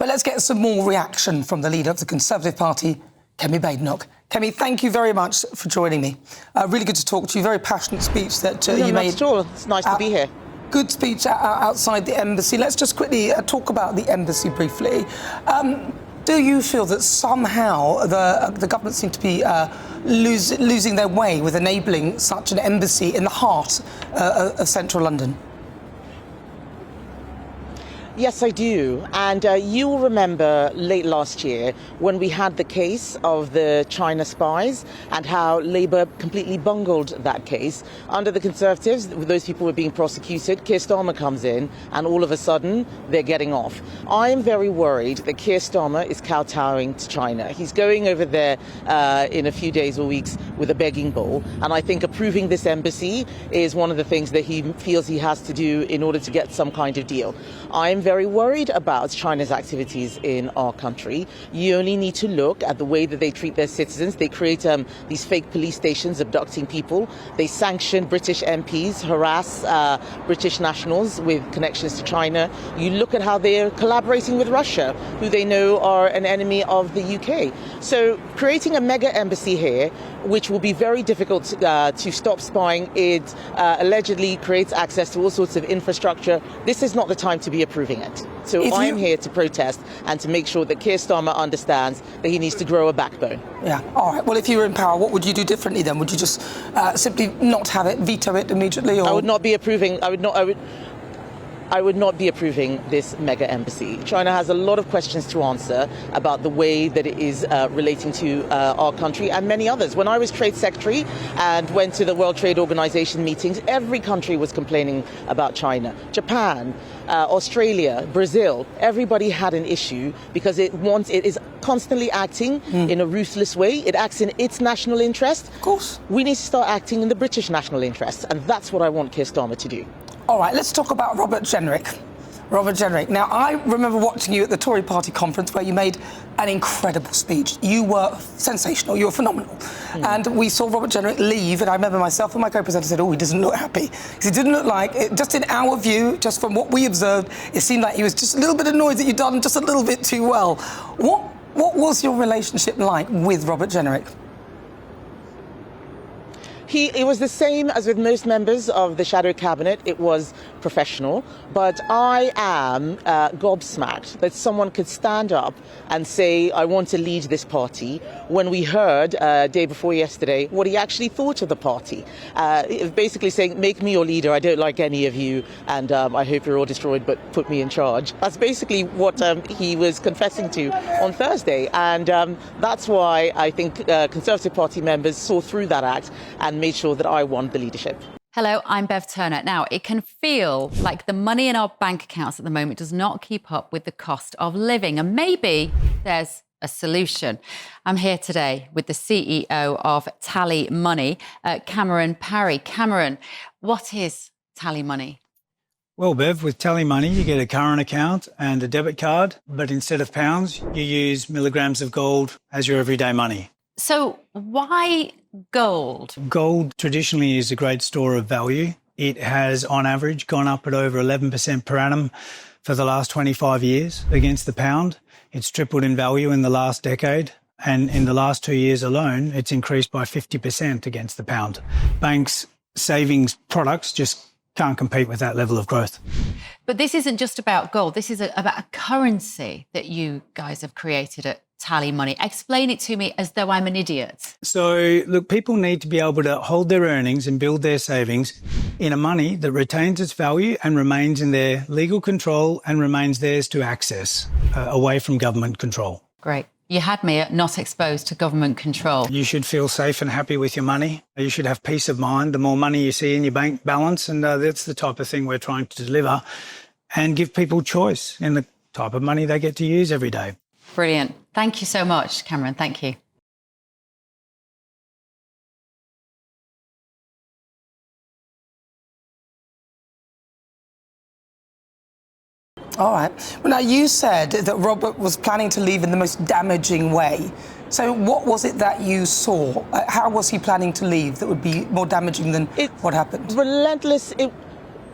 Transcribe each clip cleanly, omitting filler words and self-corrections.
But let's get some more reaction from the leader of the Conservative Party, Kemi Badenoch. Kemi, thank you very much for joining me. Really good to talk to you. Very passionate speech that you made. Not at all. It's nice to be here. Good speech outside the embassy. Let's just quickly talk about the embassy briefly. Do you feel that somehow the government seem to be losing their way with enabling such an embassy in the heart of central London? Yes, I do. And you will remember late last year when we had the case of the China spies and how Labour completely bungled that case. Under the Conservatives, those people were being prosecuted. Keir Starmer comes in and all of a sudden they're getting off. I am very worried that Keir Starmer is kowtowing to China. He's going over there in a few days or weeks with a begging bowl. And I think approving this embassy is one of the things that he feels he has to do in order to get some kind of deal. I'm very worried about China's activities in our country. You only need to look at the way that they treat their citizens. They create these fake police stations abducting people. They sanction British MPs, harass British nationals with connections to China. You look at how they're collaborating with Russia, who they know are an enemy of the UK. So creating a mega embassy here, which will be very difficult to stop spying, it allegedly creates access to all sorts of infrastructure. This is not the time to be approving it. So I am here to protest and to make sure that Keir Starmer understands that he needs to grow a backbone. Yeah, all right. Well, if you were in power, what would you do differently then? Would you just simply not have it, veto it immediately? Or? I would not be approving. I would not be approving this mega embassy. China has a lot of questions to answer about the way that it is relating to our country and many others. When I was Trade Secretary and went to the World Trade Organization meetings, every country was complaining about China. Japan, Australia, Brazil, everybody had an issue because it is constantly acting in a ruthless way. It acts in its national interest. Of course. We need to start acting in the British national interest, and that's what I want Keir Starmer to do. All right, let's talk about Robert Jenrick. Robert Jenrick. Now, I remember watching you at the Tory party conference where you made an incredible speech. You were sensational. You were phenomenal. And we saw Robert Jenrick leave, and I remember myself and my co-presenter said, oh, he doesn't look happy. Because he didn't look like, just in our view, just from what we observed, it seemed like he was just a little bit annoyed that you'd done just a little bit too well. What was your relationship like with Robert Jenrick? It was the same as with most members of the shadow cabinet. It was professional, but I am gobsmacked that someone could stand up and say, I want to lead this party, when we heard day before yesterday what he actually thought of the party. Basically saying, make me your leader, I don't like any of you, and I hope you're all destroyed, but put me in charge. That's basically what he was confessing to on Thursday, and that's why I think Conservative Party members saw through that act and made sure that I won the leadership. Hello, I'm Bev Turner. Now, it can feel like the money in our bank accounts at the moment does not keep up with the cost of living, and maybe there's a solution. I'm here today with the CEO of TallyMoney, Cameron Parry. Cameron, what is TallyMoney? Well, Bev, with TallyMoney, you get a current account and a debit card, but instead of pounds, you use milligrams of gold as your everyday money. So why gold? Gold traditionally is a great store of value. It has, on average, gone up at over 11% per annum for the last 25 years against the pound. It's tripled in value in the last decade. And in the last 2 years alone, it's increased by 50% against the pound. Banks' savings products just can't compete with that level of growth. But this isn't just about gold. This is about a currency that you guys have created at TallyMoney. Explain it to me as though I'm an idiot. So, look, people need to be able to hold their earnings and build their savings in a money that retains its value and remains in their legal control and remains theirs to access, away from government control. Great. You had me at not exposed to government control. You should feel safe and happy with your money. You should have peace of mind. The more money you see in your bank balance, and that's the type of thing we're trying to deliver, and give people choice in the type of money they get to use every day. Brilliant. Thank you so much, Cameron. Thank you. All right. Well, now, you said that Robert was planning to leave in the most damaging way. So what was it that you saw? How was he planning to leave that would be more damaging than what happened? Relentless.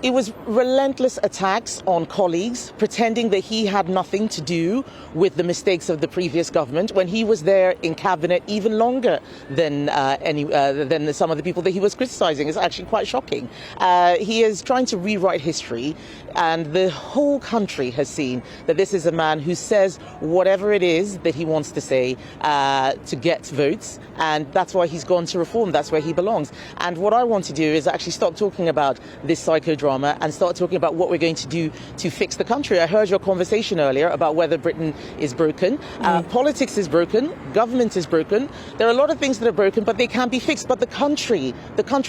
It was relentless attacks on colleagues, pretending that he had nothing to do with the mistakes of the previous government when he was there in cabinet even longer than than some of the people that he was criticising. It's actually quite shocking. He is trying to rewrite history, and the whole country has seen that this is a man who says whatever it is that he wants to say to get votes, and that's why he's gone to Reform. That's where he belongs. And what I want to do is actually stop talking about this psychodrama and start talking about what we're going to do to fix the country. I heard your conversation earlier about whether Britain is broken. Politics is broken. Government is broken. There are a lot of things that are broken, but they can be fixed. But the country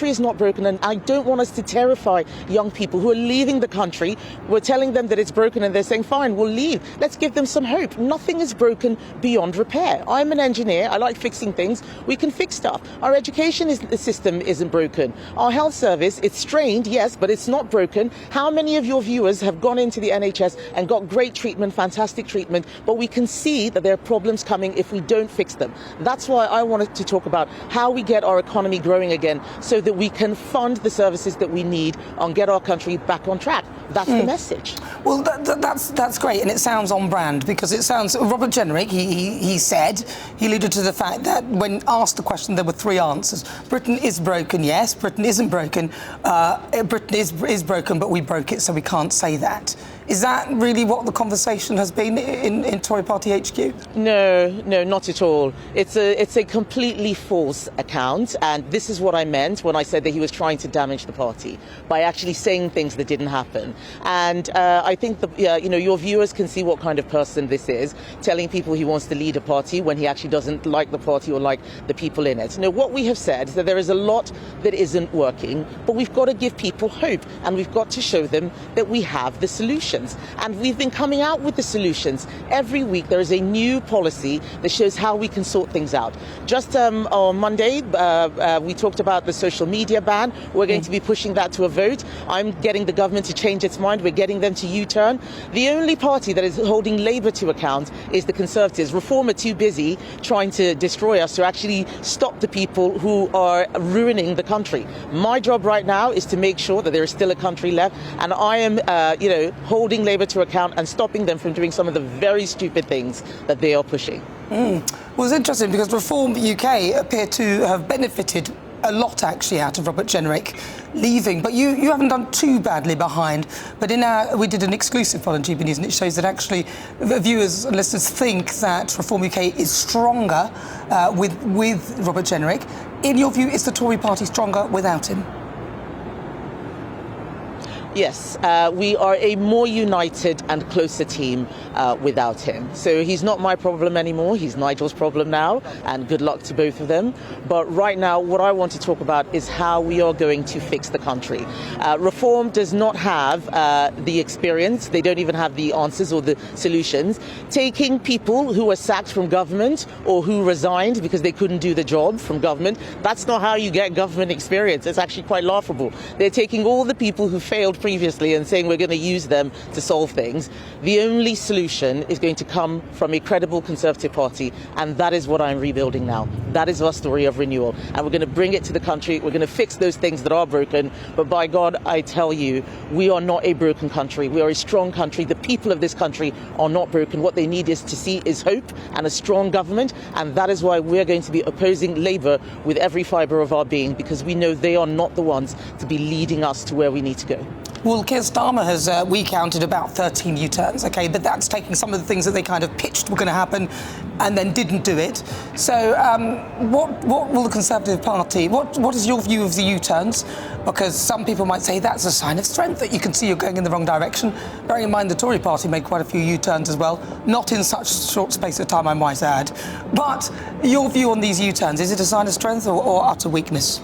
is not broken. And I don't want us to terrify young people who are leaving the country. We're telling them that it's broken and they're saying, fine, we'll leave. Let's give them some hope. Nothing is broken beyond repair. I'm an engineer. I like fixing things. We can fix stuff. Our education system isn't broken. Our health service, it's strained, yes, but it's not broken. How many of your viewers have gone into the NHS and got great treatment, fantastic treatment, but we can see that there are problems coming if we don't fix them. That's why I wanted to talk about how we get our economy growing again so that we can fund the services that we need and get our country back on track. That's the message. Well, that's great, and it sounds on brand, because it sounds... Robert Jenrick, he alluded to the fact that when asked the question, there were three answers. Britain is broken, yes. Britain isn't broken. Britain is broken, but we broke it, so we can't say that. Is that really what the conversation has been in Tory Party HQ? No, not at all. It's a completely false account, and this is what I meant when I said that he was trying to damage the party by actually saying things that didn't happen. And I think your viewers can see what kind of person this is, telling people he wants to lead a party when he actually doesn't like the party or like the people in it. No, what we have said is that there is a lot that isn't working, but we've got to give people hope, and we've got to show them that we have the solutions. And we've been coming out with the solutions. Every week there is a new policy that shows how we can sort things out. Just on Monday, we talked about the social media ban. We're going to be pushing that to a vote. I'm getting the government to change its mind. We're getting them to U-turn. The only party that is holding Labour to account is the Conservatives. Reform are too busy trying to destroy us to actually stop the people who are ruining the country. My job right now is to make sure that there is still a country left, and I am, holding Labour to account and stopping them from doing some of the very stupid things that they are pushing. Well, it's interesting because Reform UK appear to have benefited a lot actually out of Robert Jenrick leaving, but you haven't done too badly behind. But we did an exclusive poll on GB News, and it shows that actually viewers and listeners think that Reform UK is stronger with Robert Jenrick. In your view, is the Tory party stronger without him? Yes, we are a more united and closer team without him. So he's not my problem anymore. He's Nigel's problem now, and good luck to both of them. But right now, what I want to talk about is how we are going to fix the country. Reform does not have the experience. They don't even have the answers or the solutions. Taking people who were sacked from government or who resigned because they couldn't do the job from government, that's not how you get government experience. It's actually quite laughable. They're taking all the people who failed previously and saying we're going to use them to solve things. The only solution is going to come from a credible Conservative party, and that is what I'm rebuilding now. That is our story of renewal, and we're going to bring it to the country. We're going to fix those things that are broken, but by God, I tell you, we are not a broken country. We are a strong country. The people of this country are not broken. What they need is to see is hope and a strong government, and that is why we're going to be opposing Labour with every fibre of our being, because we know they are not the ones to be leading us to where we need to go. Well, Keir Starmer has, we counted about 13 U-turns, OK, but that's taking some of the things that they kind of pitched were going to happen and then didn't do it. So what will the Conservative Party, what is your view of the U-turns? Because some people might say that's a sign of strength, that you can see you're going in the wrong direction. Bearing in mind the Tory Party made quite a few U-turns as well, not in such short space of time, I might add. But your view on these U-turns, is it a sign of strength or utter weakness?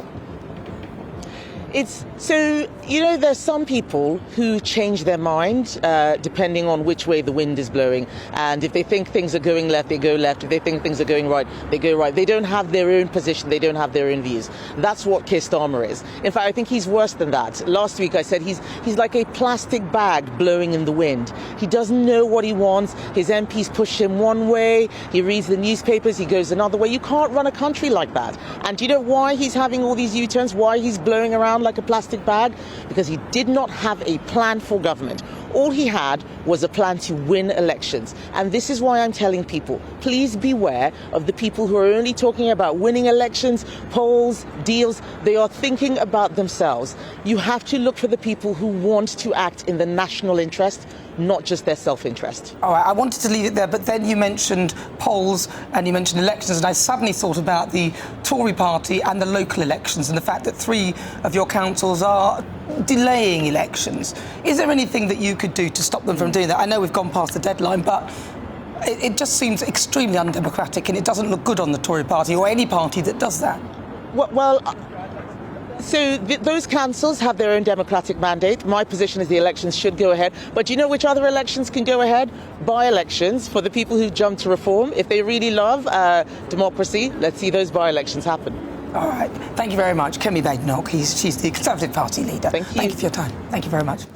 There's some people who change their mind depending on which way the wind is blowing. And if they think things are going left, they go left. If they think things are going right, they go right. They don't have their own position. They don't have their own views. That's what Keir Starmer is. In fact, I think he's worse than that. Last week I said he's like a plastic bag blowing in the wind. He doesn't know what he wants. His MPs push him one way. He reads the newspapers. He goes another way. You can't run a country like that. And do you know why he's having all these U-turns? Why he's blowing around around like a plastic bag because he did not have a plan for government. All he had was a plan to win elections. And this is why I'm telling people, please beware of the people who are only talking about winning elections, polls, deals. They are thinking about themselves. You have to look for the people who want to act in the national interest, not just their self-interest. All right, I wanted to leave it there, but then you mentioned polls and you mentioned elections, and I suddenly thought about the Tory party and the local elections and the fact that 3 of your councils are delaying elections. Is there anything that you could do to stop them from doing that? I know we've gone past the deadline, but it just seems extremely undemocratic, and it doesn't look good on the Tory party or any party that does that. So those councils have their own democratic mandate. My position is the elections should go ahead. But do you know which other elections can go ahead? By-elections for the people who jump to reform. If they really love democracy, let's see those by-elections happen. All right. Thank you very much. Kemi Badenoch, she's the Conservative Party leader. Thank you. Thank you for your time. Thank you very much.